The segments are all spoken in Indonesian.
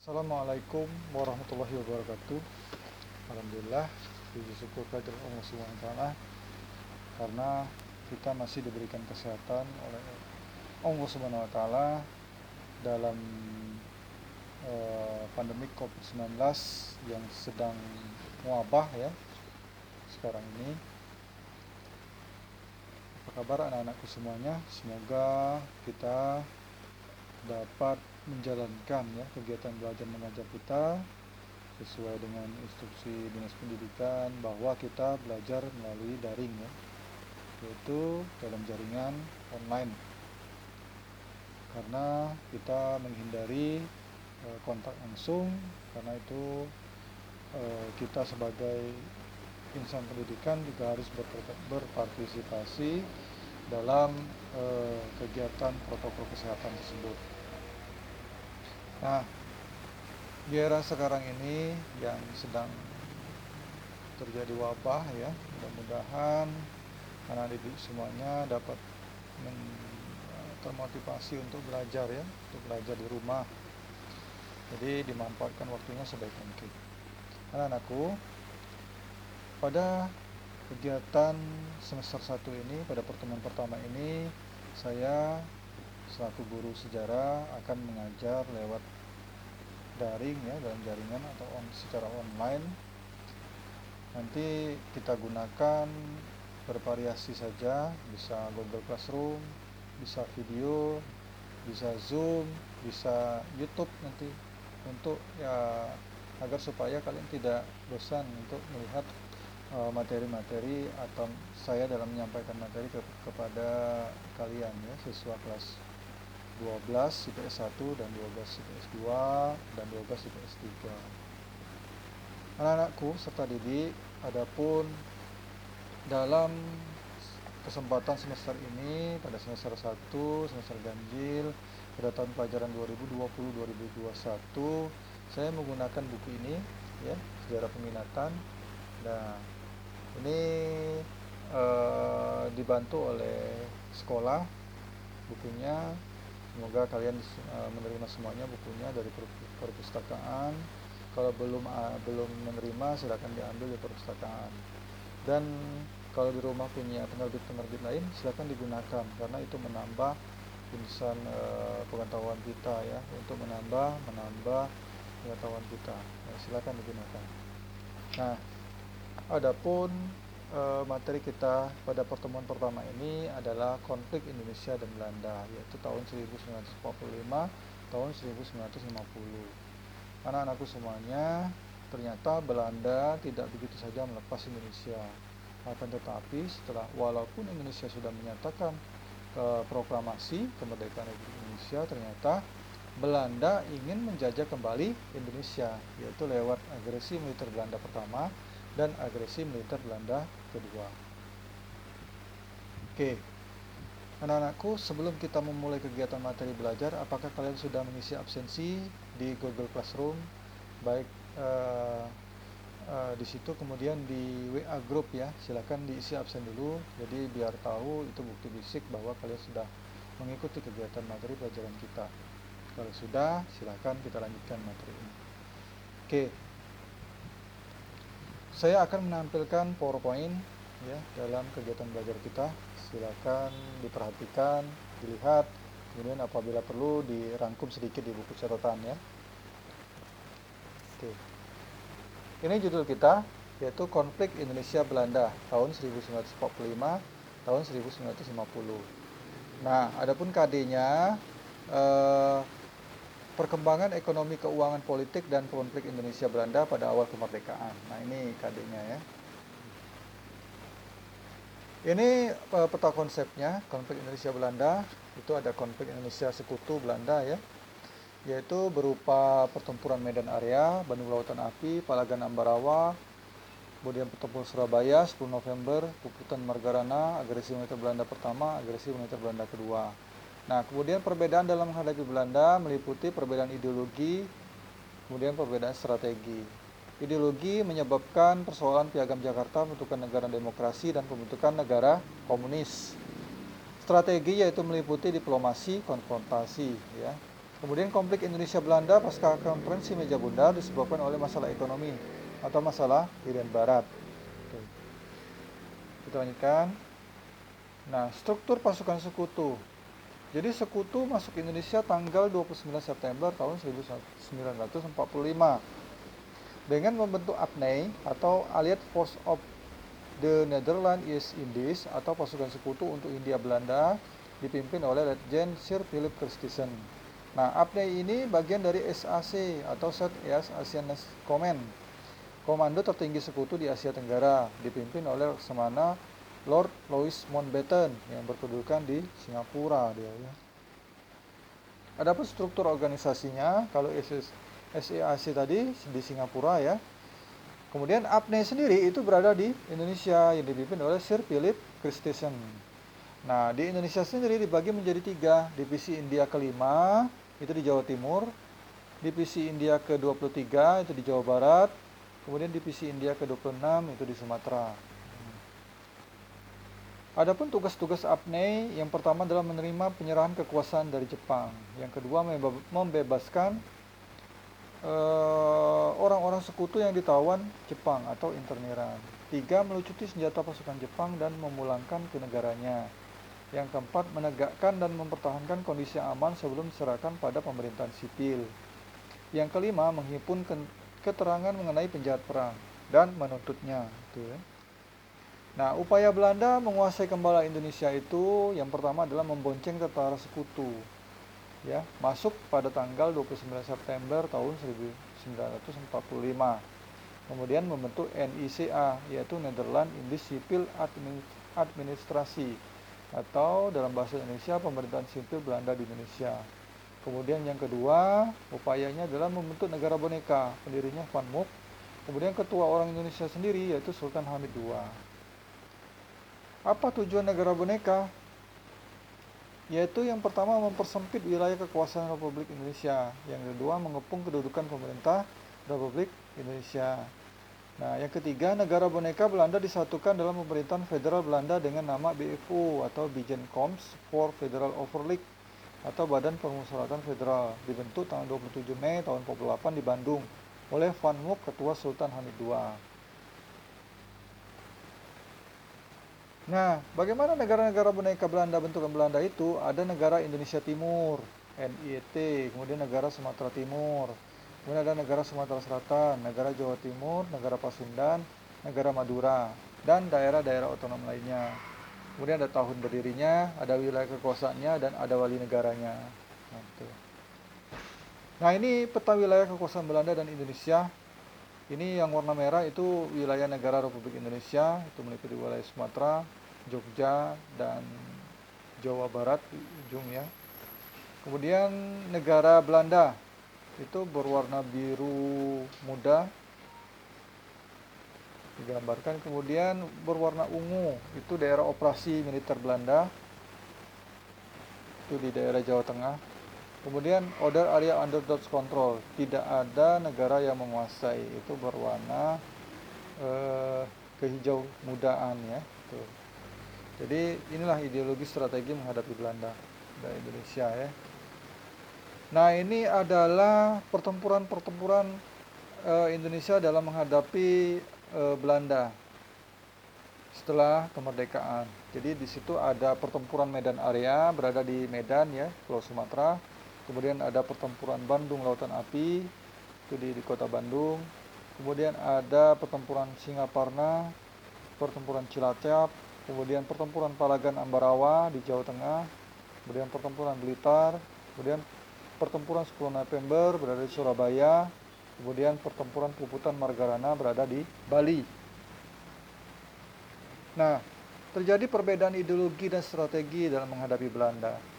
Assalamualaikum warahmatullahi wabarakatuh. Alhamdulillah, puji syukur kehadirat Allah Subhanahu wa taala karena kita masih diberikan kesehatan oleh Allah Subhanahu wa taala dalam pandemi COVID-19 yang sedang mewabah ya sekarang ini. Apa kabar anak-anakku semuanya? Semoga kita dapat menjalankan ya kegiatan belajar mengajar kita sesuai dengan instruksi Dinas Pendidikan bahwa kita belajar melalui daring ya, yaitu dalam jaringan online. Karena kita menghindari kontak langsung, karena itu kita sebagai insan pendidikan juga harus berpartisipasi dalam kegiatan protokol kesehatan tersebut. Nah, di era sekarang ini yang sedang terjadi wabah ya, mudah-mudahan anak didik semuanya dapat termotivasi untuk belajar ya, untuk belajar di rumah. Jadi dimanfaatkan waktunya sebaik mungkin. Anak-anakku, pada kegiatan semester 1 ini, pada pertemuan pertama ini, saya selaku guru sejarah akan mengajar lewat daring ya, dalam jaringan atau secara online. Nanti kita gunakan bervariasi saja, bisa Google Classroom, bisa video, bisa Zoom, bisa YouTube nanti, untuk ya agar supaya kalian tidak bosan untuk melihat materi-materi atau saya dalam menyampaikan materi kepada kalian ya, siswa kelas 12 IPS 1 dan 12 IPS 2 dan 12 IPS 3. Anak-anakku serta didik, adapun dalam kesempatan semester ini, pada semester 1, semester ganjil, pada tahun pelajaran 2020-2021, saya menggunakan buku ini ya, Sejarah Peminatan. Nah, ini dibantu oleh sekolah bukunya. Semoga kalian menerima semuanya bukunya dari perpustakaan. Kalau belum menerima, silakan diambil di perpustakaan. Dan kalau di rumah punya penerbit lain, silakan digunakan karena itu menambah insan pengetahuan kita ya, untuk menambah pengetahuan kita. Nah, silakan digunakan. Nah, adapun materi kita pada pertemuan pertama ini adalah konflik Indonesia dan Belanda, yaitu tahun 1945 tahun 1950. Anak-anakku semuanya, ternyata Belanda tidak begitu saja melepas Indonesia. Akan tetapi walaupun Indonesia sudah menyatakan proklamasi kemerdekaan Republik Indonesia, ternyata Belanda ingin menjajah kembali Indonesia, yaitu lewat agresi militer Belanda pertama dan agresi militer Belanda kedua. Oke, anak-anakku, sebelum kita memulai kegiatan materi belajar, apakah kalian sudah mengisi absensi di Google Classroom, baik di situ, kemudian di WA group ya, silakan diisi absen dulu, jadi biar tahu itu bukti fisik bahwa kalian sudah mengikuti kegiatan materi pelajaran kita. Kalau sudah, silakan kita lanjutkan materi ini. Oke, saya akan menampilkan PowerPoint ya dalam kegiatan belajar kita. Silakan diperhatikan, dilihat, kemudian apabila perlu dirangkum sedikit di buku catatan ya. Oke. Ini judul kita, yaitu Konflik Indonesia Belanda tahun 1945 tahun 1950. Nah, adapun KD-nya perkembangan ekonomi, keuangan, politik, dan konflik Indonesia Belanda pada awal kemerdekaan. Nah, ini KD-nya ya. Ini peta konsepnya, konflik Indonesia Belanda. Itu ada konflik Indonesia Sekutu Belanda ya, yaitu berupa pertempuran Medan Area, Bandung Lautan Api, Palagan Ambarawa, kemudian pertempuran Surabaya 10 November, Puputan Margarana, agresi militer Belanda pertama, agresi militer Belanda kedua. Nah, kemudian perbedaan dalam menghadapi Belanda meliputi perbedaan ideologi, kemudian perbedaan strategi. Ideologi menyebabkan persoalan Piagam Jakarta, pembentukan negara demokrasi, dan pembentukan negara komunis. Strategi yaitu meliputi diplomasi, konfrontasi ya. Kemudian konflik Indonesia-Belanda pasca konferensi meja bundar disebabkan oleh masalah ekonomi atau masalah Irian Barat. Oke. Kita lanjutkan. Nah, struktur pasukan sekutu. Jadi sekutu masuk Indonesia tanggal 29 September tahun 1945 dengan membentuk APNI atau Allied Force of the Netherlands East Indies atau pasukan sekutu untuk Hindia Belanda dipimpin oleh Letjen Sir Philip Christison. Nah, APNI ini bagian dari SAC atau South East Asian Command, komando tertinggi sekutu di Asia Tenggara, dipimpin oleh Laksamana Lord Louis Mountbatten yang berkedudukan di Singapura dia ya. Adapun struktur organisasinya, kalau SEAC tadi di Singapura ya. Kemudian APNI sendiri itu berada di Indonesia yang dipimpin oleh Sir Philip Christison. Nah, di Indonesia sendiri dibagi menjadi 3, divisi India ke-5 itu di Jawa Timur, divisi India ke-23 itu di Jawa Barat, kemudian divisi India ke-26 itu di Sumatera. Adapun tugas-tugas APNI, yang pertama adalah menerima penyerahan kekuasaan dari Jepang, yang kedua membebaskan orang-orang sekutu yang ditawan Jepang atau interniran. 3, melucuti senjata pasukan Jepang dan memulangkan ke negaranya. Yang keempat, menegakkan dan mempertahankan kondisi aman sebelum diserahkan pada pemerintahan sipil. Yang kelima, menghimpun keterangan mengenai penjahat perang dan menuntutnya. Nah, upaya Belanda menguasai kembali Indonesia itu yang pertama adalah membonceng tentara sekutu. Ya, masuk pada tanggal 29 September tahun 1945. Kemudian membentuk NICA, yaitu Netherlands Indies Civil Administrasi, atau dalam bahasa Indonesia pemerintahan sipil Belanda di Indonesia. Kemudian yang kedua, upayanya adalah membentuk negara boneka, pendirinya Van Mook. Kemudian ketua orang Indonesia sendiri yaitu Sultan Hamid II. Apa tujuan negara boneka? Yaitu yang pertama mempersempit wilayah kekuasaan Republik Indonesia, yang kedua mengepung kedudukan pemerintah Republik Indonesia. Nah, yang ketiga, negara boneka Belanda disatukan dalam pemerintahan federal Belanda dengan nama BFO atau Bijeenkomst for Federal Overleg atau Badan Permusyawaratan Federal, dibentuk tanggal 27 Mei tahun 1948 di Bandung oleh Van Mook, ketua Sultan Hamid II. Nah, bagaimana negara-negara boneka Belanda, bentukan Belanda itu? Ada negara Indonesia Timur, NIT, kemudian negara Sumatera Timur, kemudian ada negara Sumatera Selatan, negara Jawa Timur, negara Pasundan, negara Madura, dan daerah-daerah otonom lainnya. Kemudian ada tahun berdirinya, ada wilayah kekuasaannya, dan ada wali negaranya. Nah, ini peta wilayah kekuasaan Belanda dan Indonesia. Ini yang warna merah itu wilayah negara Republik Indonesia, itu meliputi wilayah Sumatera, Jogja, dan Jawa Barat di ujung ya. Kemudian negara Belanda itu berwarna biru muda digambarkan, kemudian berwarna ungu itu daerah operasi militer Belanda, itu di daerah Jawa Tengah. Kemudian other area under Dutch control, tidak ada negara yang menguasai, itu berwarna kehijau mudaan ya. Tuh. Jadi inilah ideologi strategi menghadapi Belanda dari Indonesia ya. Nah, ini adalah pertempuran Indonesia dalam menghadapi Belanda setelah kemerdekaan. Jadi di situ ada pertempuran Medan Area, berada di Medan ya, Pulau Sumatera. Kemudian ada pertempuran Bandung Lautan Api, itu di kota Bandung. Kemudian ada pertempuran Singaparna, pertempuran Cilacap, kemudian pertempuran Palagan Ambarawa di Jawa Tengah, kemudian pertempuran Blitar, kemudian pertempuran 10 November berada di Surabaya, kemudian pertempuran Puputan Margarana berada di Bali. Nah, terjadi perbedaan ideologi dan strategi dalam menghadapi Belanda.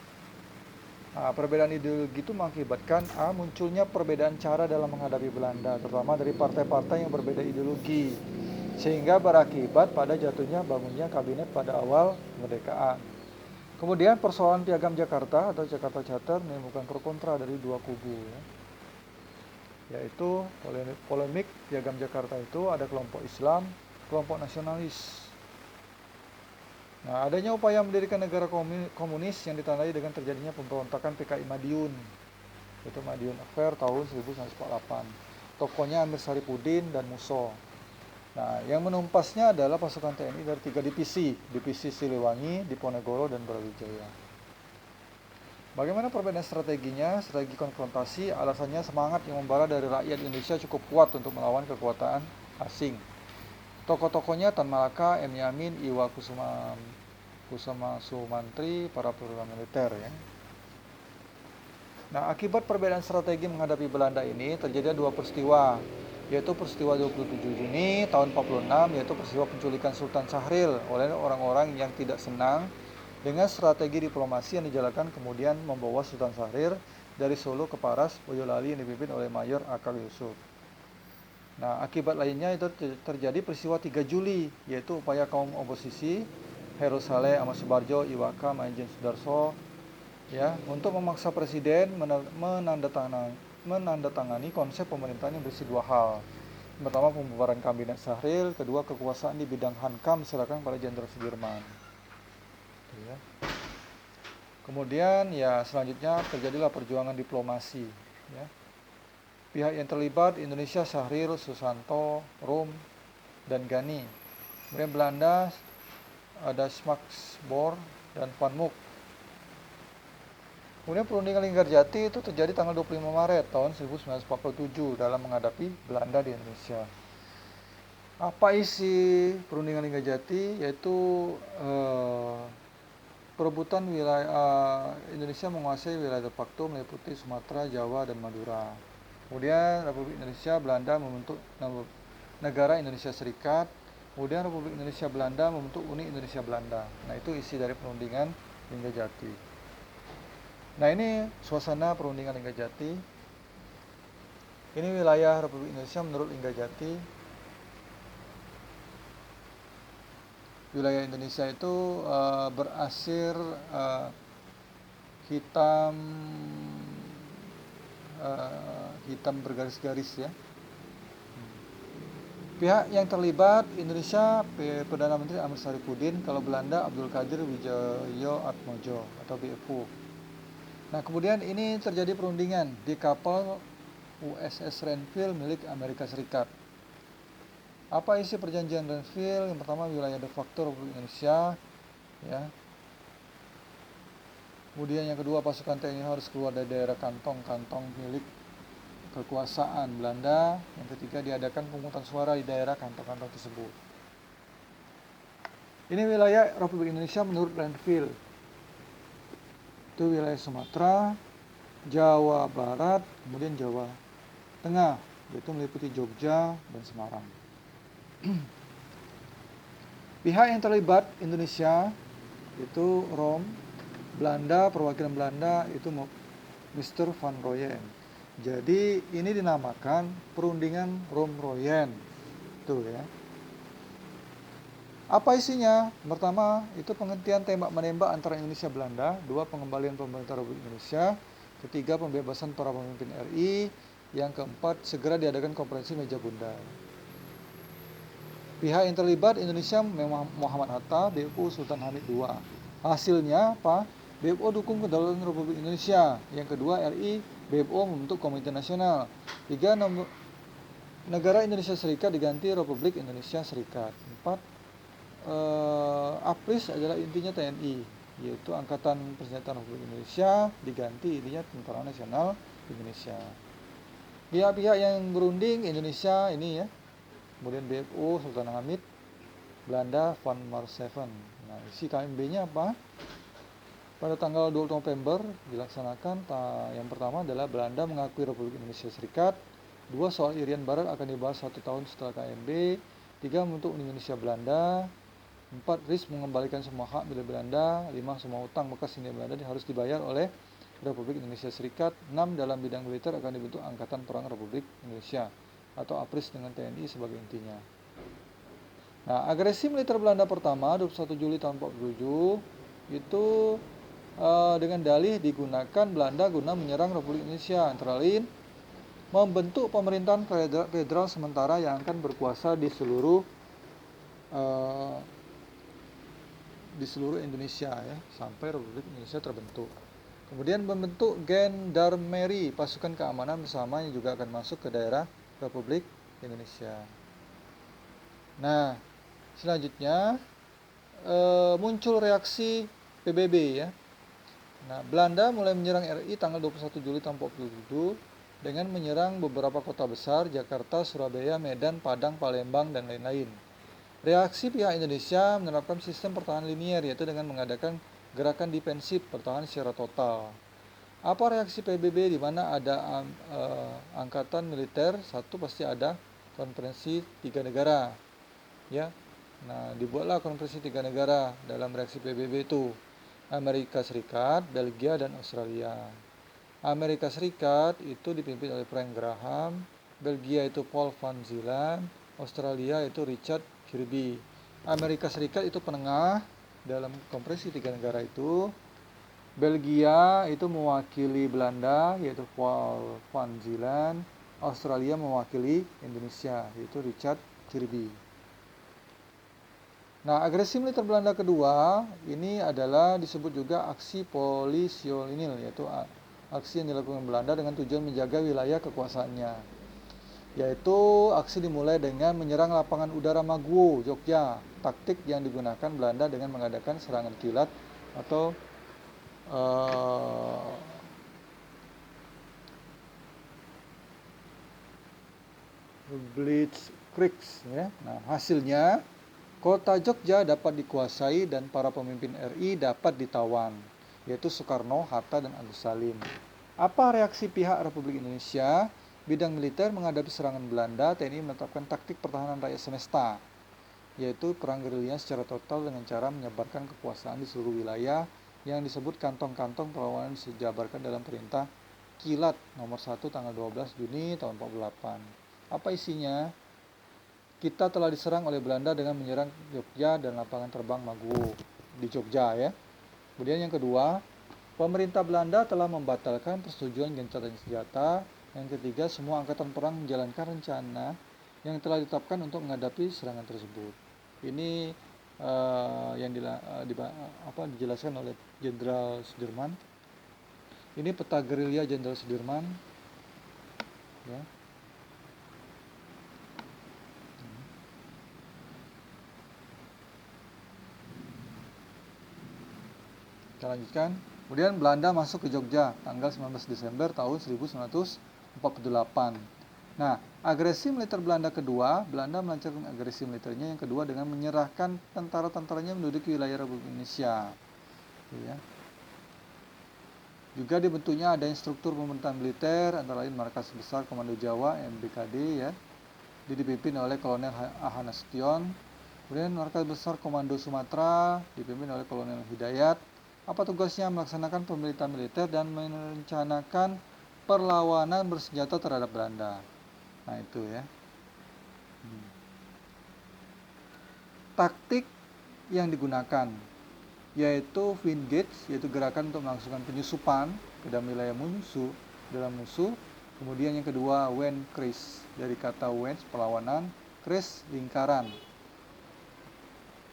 Nah, perbedaan ideologi itu mengakibatkan munculnya perbedaan cara dalam menghadapi Belanda, terutama dari partai-partai yang berbeda ideologi, sehingga berakibat pada jatuhnya bangunnya kabinet pada awal kemerdekaan. Kemudian persoalan Piagam Jakarta atau Jakarta Charter menimbulkan pro kontra dari dua kubu, ya. Yaitu polemik Piagam Jakarta itu ada kelompok Islam, kelompok nasionalis. Nah, adanya upaya mendirikan negara komunis yang ditandai dengan terjadinya pemberontakan PKI Madiun. Itu Madiun Affair tahun 1948. Tokohnya Amir Saripudin dan Muso. Nah, yang menumpasnya adalah pasukan TNI dari 3 divisi Siliwangi, Diponegoro, dan Brawijaya. Bagaimana perbedaan strateginya? Strategi konfrontasi, alasannya semangat yang membara dari rakyat Indonesia cukup kuat untuk melawan kekuatan asing. Tokoh-tokohnya Tan Malaka, M. Yamin, Iwa Kusuma Sumantri, para perwira militer ya. Nah, akibat perbedaan strategi menghadapi Belanda ini terjadi dua peristiwa, yaitu peristiwa 27 Juni tahun 46, yaitu peristiwa penculikan Sultan Syahrir oleh orang-orang yang tidak senang dengan strategi diplomasi yang dijalankan, kemudian membawa Sultan Syahrir dari Solo ke Paras, Boyolali yang dipimpin oleh Mayor Akal Yusuf. Nah, akibat lainnya itu terjadi peristiwa 3 Juli, yaitu upaya kaum oposisi, Heru Saleh, Ahmad Subarjo, Iwaka, Maijen Sudarso, ya, untuk memaksa presiden menandatangani konsep pemerintahan yang berisi dua hal. Pertama, pembubaran kabinet Syahrir, kedua, kekuasaan di bidang Hankam diserahkan pada Jenderal Sudirman. Ya. Kemudian ya selanjutnya terjadilah perjuangan diplomasi. Ya. Pihak yang terlibat Indonesia, Syahrir, Susanto, Rum, dan Gani. Kemudian Belanda ada Smaksbor dan Van Mook. Kemudian perundingan Linggarjati itu terjadi tanggal 25 Maret tahun 1947 dalam menghadapi Belanda di Indonesia. Apa isi perundingan Linggarjati? Yaitu perebutan wilayah Indonesia menguasai wilayah de facto meliputi Sumatera, Jawa, dan Madura. Kemudian Republik Indonesia Belanda membentuk negara Indonesia Serikat. Kemudian Republik Indonesia Belanda membentuk Uni Indonesia Belanda. Nah, itu isi dari perundingan Linggarjati. Nah, ini suasana perundingan Linggarjati. Ini wilayah Republik Indonesia menurut Linggarjati. Wilayah Indonesia itu berasir hitam bergaris-garis ya. Pihak yang terlibat Indonesia Perdana Menteri Amir Saripudin, kalau Belanda Abdul Qadir Wijoyo Atmojo atau BFU. Nah, kemudian ini terjadi perundingan di kapal USS Renville milik Amerika Serikat. Apa isi perjanjian Renville? Yang pertama, wilayah de facto Republik Indonesia, ya. Kemudian yang kedua, pasukan TNI harus keluar dari daerah kantong-kantong milik kekuasaan Belanda. Yang ketiga, diadakan pemungutan suara di daerah kantong-kantong tersebut. Ini wilayah Republik Indonesia menurut Renville. Itu wilayah Sumatera, Jawa Barat, kemudian Jawa Tengah, yaitu meliputi Jogja dan Semarang. Pihak yang terlibat Indonesia itu Rom, Belanda, perwakilan Belanda itu Mr. Van Rooyen. Jadi ini dinamakan perundingan Rom-Rooyen. Tuh ya. Apa isinya? Pertama, itu penghentian tembak-menembak antara Indonesia dan Belanda. Dua, pengembalian pemerintah Republik Indonesia. Ketiga, pembebasan para pemimpin RI. Yang keempat, segera diadakan konferensi meja bundar. Pihak yang terlibat Indonesia Muhammad Hatta, BFO Sultan Hamid II. Hasilnya apa? BFO dukung kedaulatan Republik Indonesia. Yang kedua, RI, BFO membentuk Komite Nasional. Tiga, negara Indonesia Serikat diganti Republik Indonesia Serikat. Empat, APRIS adalah intinya TNI, yaitu Angkatan Persenjataan Republik Indonesia, diganti intinya Tentara Nasional Indonesia. Pihak-pihak yang berunding Indonesia ini ya, kemudian BFO Sultan Hamid, Belanda Van Marseven. Nah, isi KMB-nya apa? Pada tanggal 20 November dilaksanakan. Yang pertama adalah Belanda mengakui Republik Indonesia Serikat. Dua, soal Irian Barat akan dibahas 1 tahun setelah KMB. Tiga, membentuk Indonesia Belanda. 4, RIS mengembalikan semua hak milik Belanda. 5, semua utang bekas Hindia Belanda harus dibayar oleh Republik Indonesia Serikat. 6, dalam bidang militer akan dibentuk Angkatan Perang Republik Indonesia atau APRIS dengan TNI sebagai intinya. Nah, agresi militer Belanda pertama 21 Juli tahun 47 itu dengan dalih digunakan Belanda guna menyerang Republik Indonesia, antara lain membentuk pemerintahan federal sementara yang akan berkuasa di seluruh Indonesia ya, sampai Republik Indonesia terbentuk. Kemudian membentuk gendarmeri, pasukan keamanan bersama yang juga akan masuk ke daerah Republik Indonesia. Nah, selanjutnya muncul reaksi PBB ya. Nah, Belanda mulai menyerang RI tanggal 21 Juli tahun 1947 dengan menyerang beberapa kota besar, Jakarta, Surabaya, Medan, Padang, Palembang, dan lain-lain. Reaksi pihak Indonesia menerapkan sistem pertahanan linier, yaitu dengan mengadakan gerakan defensif pertahanan secara total. Apa reaksi PBB di mana ada angkatan militer, satu pasti ada konferensi tiga negara, ya. Nah, dibuatlah konferensi tiga negara dalam reaksi PBB itu. Amerika Serikat, Belgia, dan Australia. Amerika Serikat itu dipimpin oleh Frank Graham, Belgia itu Paul van Zielan, Australia itu Richard Kirby. Amerika Serikat itu penengah dalam konferensi tiga negara itu. Belgia itu mewakili Belanda, yaitu Paul van Zielan. Australia mewakili Indonesia, yaitu Richard Kirby. Nah, agresi militer Belanda kedua ini adalah disebut juga aksi Polisionil, yaitu aksi yang dilakukan Belanda dengan tujuan menjaga wilayah kekuasaannya. Yaitu aksi dimulai dengan menyerang lapangan udara Maguwo, Jogja. Taktik yang digunakan Belanda dengan mengadakan serangan kilat atau Blitzkrieg ya. Nah, hasilnya kota Jogja dapat dikuasai dan para pemimpin RI dapat ditawan, yaitu Soekarno, Hatta, dan Agus Salim. Apa reaksi pihak Republik Indonesia? Bidang militer menghadapi serangan Belanda, TNI menetapkan taktik pertahanan rakyat semesta, yaitu perang gerilya secara total dengan cara menyebarkan kekuasaan di seluruh wilayah yang disebut kantong-kantong perlawanan disejabarkan dalam perintah Kilat nomor 1 tanggal 12 Juni tahun 48. Apa isinya? Kita telah diserang oleh Belanda dengan menyerang Jogja dan lapangan terbang Maguwo di Jogja ya. Kemudian yang kedua, pemerintah Belanda telah membatalkan persetujuan gencatan senjata. Yang ketiga, semua angkatan perang menjalankan rencana yang telah ditetapkan untuk menghadapi serangan tersebut. Ini yang dijelaskan oleh Jenderal Sudirman. Ini peta gerilya Jenderal Sudirman. Ya. Kita lanjutkan. Kemudian Belanda masuk ke Jogja tanggal 19 Desember tahun 1948. Nah, agresi militer Belanda kedua, Belanda melancarkan agresi militernya yang kedua dengan menyerahkan tentara-tentaranya menduduki wilayah Republik Indonesia. Ya. Juga dibentuknya adanya struktur pemerintahan militer antara lain Markas Besar Komando Jawa MBKD ya, dipimpin oleh Kolonel Aha Nasution. Kemudian Markas Besar Komando Sumatera dipimpin oleh Kolonel Hidayat. Apa tugasnya? Melaksanakan pemerintahan militer dan merencanakan perlawanan bersenjata terhadap Belanda. Nah itu ya. Taktik yang digunakan yaitu Vingage, yaitu gerakan untuk melangsungkan penyusupan ke dalam wilayah musuh. Kemudian yang kedua Wenkreis, dari kata Wens perlawanan, Kreis lingkaran,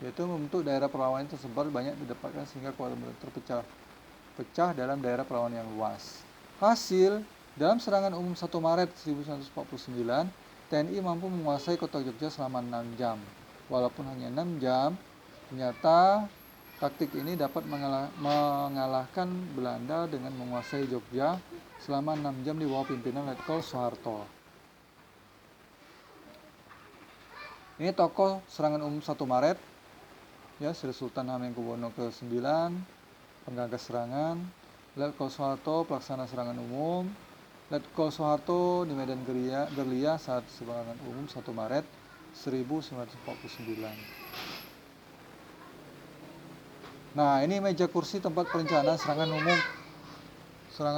yaitu membentuk daerah perlawanan tersebar banyak didapatkan sehingga keluarga terpecah dalam daerah perlawanan yang luas. Hasil, dalam serangan umum 1 Maret 1949, TNI mampu menguasai kota Jogja selama 6 jam. Walaupun hanya 6 jam, ternyata taktik ini dapat mengalahkan Belanda dengan menguasai Jogja selama 6 jam di bawah pimpinan Letkol Soeharto. Ini tokoh serangan umum 1 Maret. Ya, Sri Sultan Hamengkubuwono ke-9, penggagas serangan. Letkol Soeharto, pelaksana serangan umum. Letkol Soeharto di medan gerilya saat serangan umum 1 Maret 1949. Nah, ini meja kursi tempat perencanaan serangan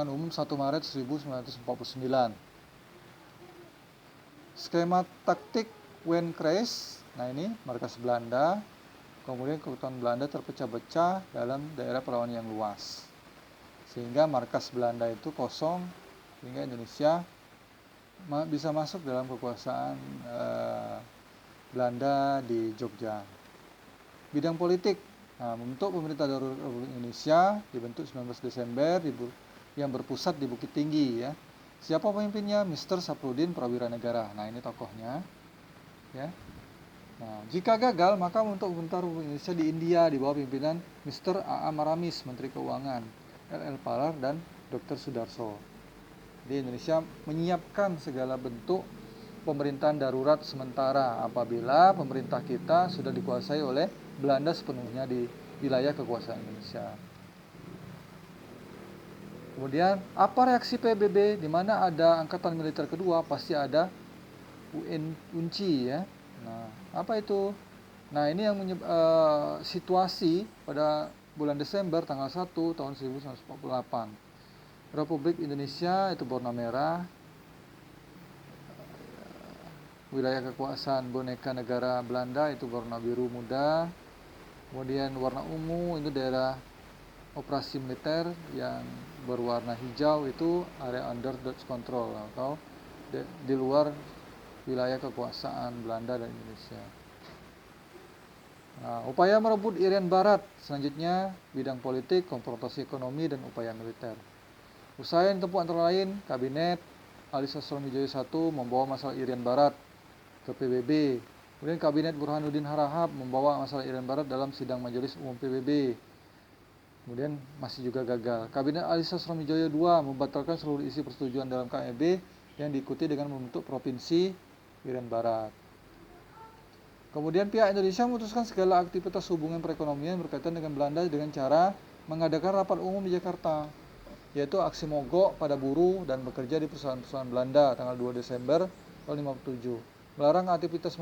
umum 1 Maret 1949. Skema taktik Wenkreis. Nah, ini markas Belanda. Kemudian kekuatan Belanda terpecah-pecah dalam daerah perlawanan yang luas, sehingga markas Belanda itu kosong, sehingga Indonesia bisa masuk dalam kekuasaan Belanda di Jogja. Bidang politik. Nah, membentuk pemerintah darurat Republik Indonesia dibentuk 19 Desember yang berpusat di Bukit Tinggi ya. Siapa pemimpinnya? Mr. Sapruddin Prawira Negara. Nah, ini tokohnya ya. Nah, jika gagal maka membentuk pemerintah Republik Indonesia di India di bawah pimpinan Mr. A.A. Maramis, Menteri Keuangan, L.L. Palar dan Dr. Sudarso. Di Indonesia menyiapkan segala bentuk pemerintahan darurat sementara apabila pemerintah kita sudah dikuasai oleh Belanda sepenuhnya di wilayah kekuasaan Indonesia. Kemudian apa reaksi PBB? Di mana ada angkatan militer kedua pasti ada UNCI ya. Nah, apa itu? Nah, ini yang situasi pada bulan Desember tanggal 1 tahun 1948. Republik Indonesia itu berwarna merah, wilayah kekuasaan boneka negara Belanda itu warna biru muda, kemudian warna ungu itu daerah operasi militer, yang berwarna hijau itu area under Dutch control atau di luar wilayah kekuasaan Belanda dan Indonesia. Nah, upaya merebut Irian Barat, selanjutnya bidang politik, konfrontasi ekonomi, dan upaya militer. Usaha yang ditempuh antara lain Kabinet Ali Sastroamidjojo I membawa masalah Irian Barat ke PBB. Kemudian Kabinet Burhanuddin Harahap membawa masalah Irian Barat dalam sidang Majelis Umum PBB. Kemudian masih juga gagal. Kabinet Ali Sastroamidjojo II membatalkan seluruh isi persetujuan dalam KEB yang diikuti dengan membentuk Provinsi Irian Barat. Kemudian pihak Indonesia memutuskan segala aktivitas hubungan perekonomian berkaitan dengan Belanda dengan cara mengadakan rapat umum di Jakarta, yaitu aksi mogok pada buruh dan bekerja di perusahaan-perusahaan Belanda tanggal 2 Desember tahun 1957. Melarang aktivitas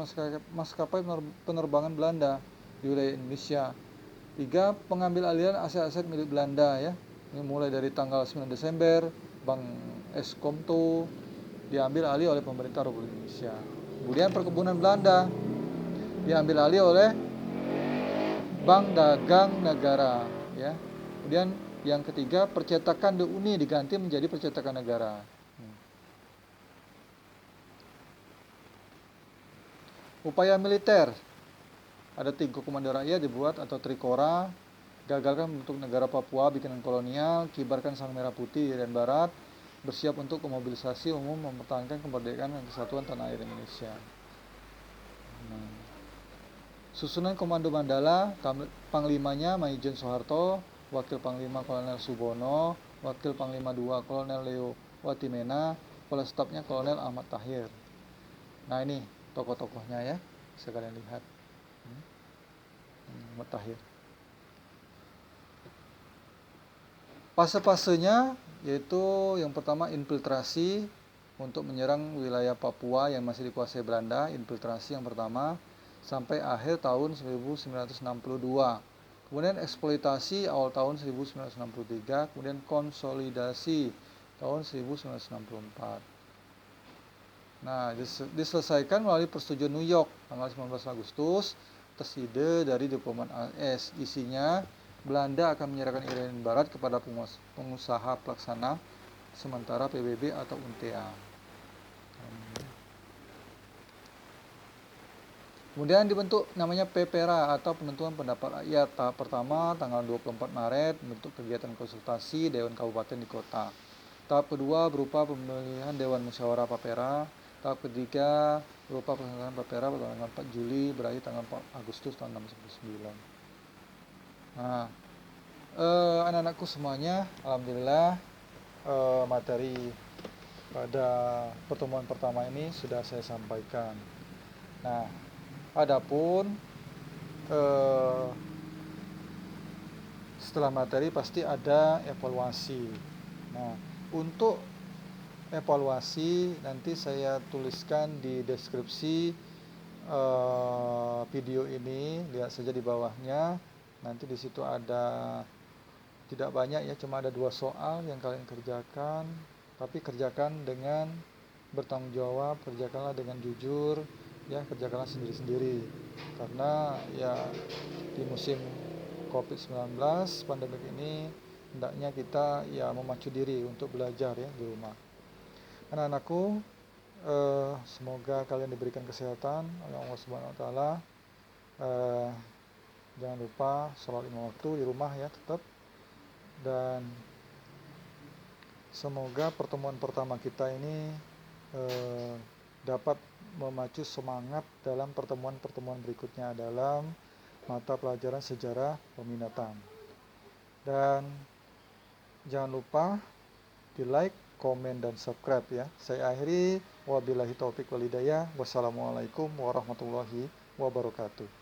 maskapai penerbangan Belanda di wilayah Indonesia. 3. Pengambil alihan aset-aset milik Belanda ya. Ini mulai dari tanggal 9 Desember, Bank Eskomto diambil alih oleh pemerintah Republik Indonesia. Kemudian perkebunan Belanda diambil alih oleh Bank Dagang Negara ya. Kemudian yang ketiga, percetakan The Uni diganti menjadi percetakan negara. Upaya militer, ada 3 komando rakyat dibuat atau Trikora, gagalkan membentuk negara Papua bikinan kolonial, kibarkan sang merah putih di Irian Barat, bersiap untuk memobilisasi umum mempertahankan kemerdekaan dan kesatuan tanah air Indonesia. Susunan Komando Mandala, Panglimanya Maijen Soeharto, Wakil Panglima Kolonel Subono, Wakil Panglima II Kolonel Leo Watimena, Kepala Stafnya Kolonel Ahmad Tahir. Nah, ini tokoh-tokohnya ya, bisa kalian lihat. Ahmad Tahir. Fase-fasenya yaitu yang pertama infiltrasi untuk menyerang wilayah Papua yang masih dikuasai Belanda, infiltrasi yang pertama sampai akhir tahun 1962. Kemudian eksploitasi awal tahun 1963, kemudian konsolidasi tahun 1964. Nah, diselesaikan melalui persetujuan New York tanggal 19 Agustus atas ide dari diplomat AS. Isinya, Belanda akan menyerahkan Irian Barat kepada pengusaha pelaksana sementara PBB atau UNTA. Kemudian dibentuk namanya PPRA atau penentuan pendapat rakyat. Tahap pertama tanggal 24 Maret bentuk kegiatan konsultasi Dewan Kabupaten di kota. Tahap kedua berupa pemilihan Dewan Musyawarah Papera. Tahap ketiga berupa pelaksanaan Papera pada tanggal 4 Juli berakhir tanggal 4 Agustus tahun 1999. Nah, anak-anakku semuanya, alhamdulillah materi pada pertemuan pertama ini sudah saya sampaikan. Nah, adapun setelah materi pasti ada evaluasi. Nah, untuk evaluasi nanti saya tuliskan di deskripsi video ini, lihat saja di bawahnya. Nanti di situ ada, tidak banyak ya, cuma ada 2 soal yang kalian kerjakan, tapi kerjakan dengan bertanggung jawab, kerjakanlah dengan jujur. Ya, kerjakanlah sendiri-sendiri karena ya di musim COVID-19 pandemik ini hendaknya kita ya memacu diri untuk belajar ya di rumah. Anak-anakku, semoga kalian diberikan kesehatan oleh Allah Subhanahu wa taala. Jangan lupa sholat 5 waktu di rumah ya tetap. Dan semoga pertemuan pertama kita ini dapat memacu semangat dalam pertemuan-pertemuan berikutnya dalam mata pelajaran sejarah peminatan. Dan jangan lupa di like, komen, dan subscribe ya. Saya akhiri, wabillahi taufik walhidayah. Wassalamualaikum warahmatullahi wabarakatuh.